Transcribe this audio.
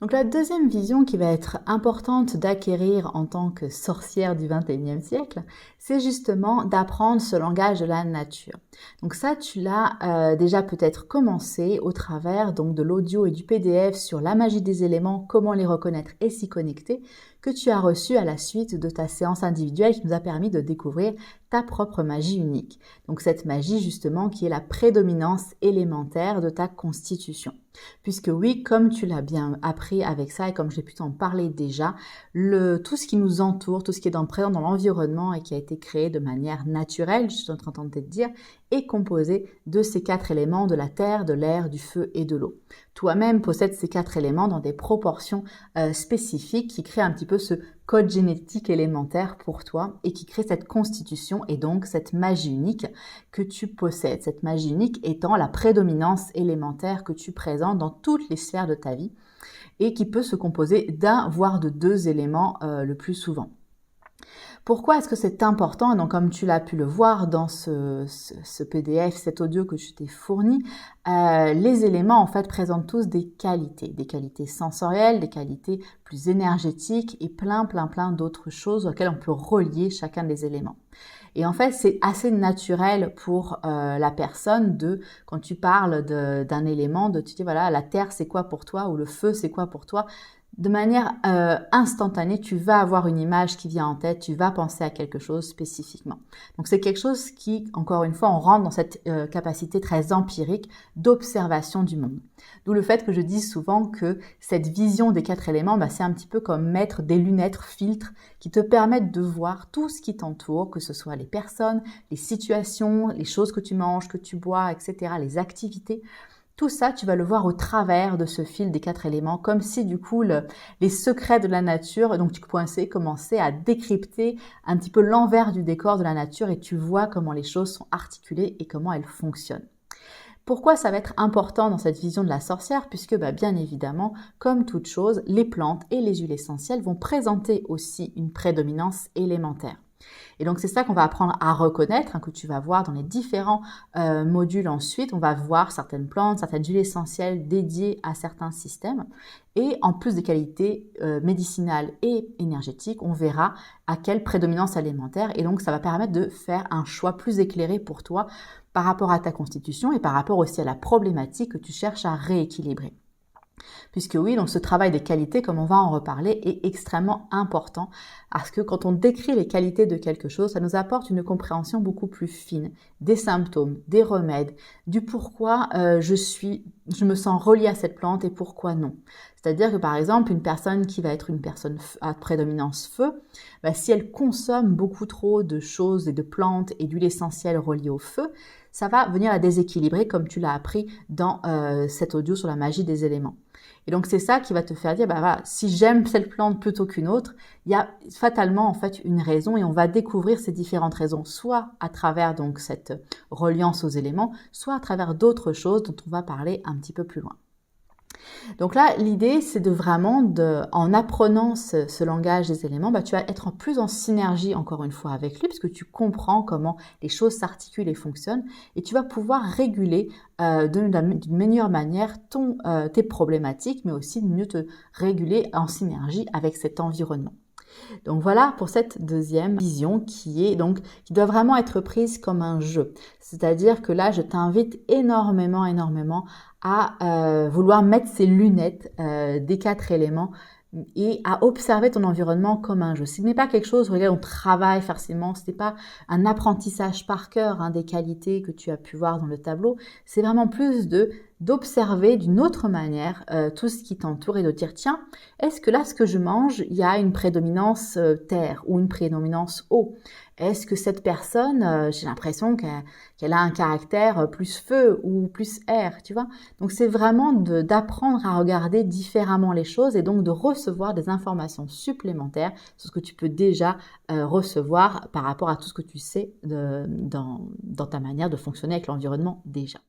Donc la deuxième vision qui va être importante d'acquérir en tant que sorcière du 21e siècle, c'est justement d'apprendre ce langage de la nature. Donc ça, tu l'as déjà peut-être commencé au travers donc de l'audio et du PDF sur la magie des éléments, comment les reconnaître et s'y connecter, que tu as reçu à la suite de ta séance individuelle qui nous a permis de découvrir ta propre magie unique. Donc cette magie justement qui est la prédominance élémentaire de ta constitution. Puisque oui, comme tu l'as bien appris avec ça et comme j'ai pu t'en parler déjà, tout ce qui nous entoure, tout ce qui est présent dans l'environnement et qui a été créé de manière naturelle, je suis en train de te dire, est composé de ces 4 éléments, de la terre, de l'air, du feu et de l'eau. Toi-même possèdes ces 4 éléments dans des proportions spécifiques qui créent un petit peu ce code génétique élémentaire pour toi et qui crée cette constitution et donc cette magie unique que tu possèdes. Cette magie unique étant la prédominance élémentaire que tu présentes dans toutes les sphères de ta vie et qui peut se composer d'un voire de 2 éléments le plus souvent. Pourquoi est-ce que c'est important? Donc, comme tu l'as pu le voir dans ce PDF, cet audio que je t'ai fourni, les éléments en fait présentent tous des qualités sensorielles, des qualités plus énergétiques et plein d'autres choses auxquelles on peut relier chacun des éléments. Et en fait, c'est assez naturel pour la personne quand tu parles d'un élément, tu dis voilà, la terre c'est quoi pour toi ou le feu c'est quoi pour toi. De manière instantanée, tu vas avoir une image qui vient en tête, tu vas penser à quelque chose spécifiquement. Donc c'est quelque chose qui, encore une fois, on rentre dans cette capacité très empirique d'observation du monde. D'où le fait que je dis souvent que cette vision des 4 éléments, c'est un petit peu comme mettre des lunettes filtres qui te permettent de voir tout ce qui t'entoure, que ce soit les personnes, les situations, les choses que tu manges, que tu bois, etc., les activités. Tout ça, tu vas le voir au travers de ce fil des 4 éléments, comme si du coup les secrets de la nature, donc tu pouvais commencer à décrypter un petit peu l'envers du décor de la nature et tu vois comment les choses sont articulées et comment elles fonctionnent. Pourquoi ça va être important dans cette vision de la sorcière? Puisque bien évidemment, comme toute chose, les plantes et les huiles essentielles vont présenter aussi une prédominance élémentaire. Et donc, c'est ça qu'on va apprendre à reconnaître, que tu vas voir dans les différents modules ensuite. On va voir certaines plantes, certaines huiles essentielles dédiées à certains systèmes. Et en plus des qualités médicinales et énergétiques, on verra à quelle prédominance alimentaire. Et donc, ça va permettre de faire un choix plus éclairé pour toi par rapport à ta constitution et par rapport aussi à la problématique que tu cherches à rééquilibrer. Puisque oui, donc ce travail des qualités, comme on va en reparler, est extrêmement important parce que quand on décrit les qualités de quelque chose, ça nous apporte une compréhension beaucoup plus fine des symptômes, des remèdes, du pourquoi je me sens reliée à cette plante et pourquoi non. C'est-à-dire que par exemple, une personne qui va être une personne à prédominance feu, si elle consomme beaucoup trop de choses et de plantes et d'huiles essentielles reliées au feu, ça va venir la déséquilibrer comme tu l'as appris dans cet audio sur la magie des éléments. Et donc, c'est ça qui va te faire dire, si j'aime cette plante plutôt qu'une autre, il y a fatalement en fait une raison et on va découvrir ces différentes raisons, soit à travers donc cette reliance aux éléments, soit à travers d'autres choses dont on va parler un petit peu plus loin. Donc là, l'idée, c'est en apprenant ce langage des éléments, tu vas être plus en synergie encore une fois avec lui, parce que tu comprends comment les choses s'articulent et fonctionnent, et tu vas pouvoir réguler d'une meilleure manière tes problématiques, mais aussi de mieux te réguler en synergie avec cet environnement. Donc voilà pour cette deuxième vision qui doit vraiment être prise comme un jeu. C'est-à-dire que là, je t'invite énormément à vouloir mettre ces lunettes des 4 éléments et à observer ton environnement comme un jeu. Ce n'est pas quelque chose sur lequel on travaille facilement, ce n'est pas un apprentissage par cœur des qualités que tu as pu voir dans le tableau, c'est vraiment plus d'observer d'une autre manière tout ce qui t'entoure et de dire tiens, est-ce que là ce que je mange, il y a une prédominance terre ou une prédominance eau? Est-ce que cette personne, j'ai l'impression qu'elle a un caractère plus feu ou plus air, tu vois? Donc c'est vraiment d'apprendre à regarder différemment les choses et donc de recevoir des informations supplémentaires sur ce que tu peux déjà recevoir par rapport à tout ce que tu sais dans ta manière de fonctionner avec l'environnement déjà.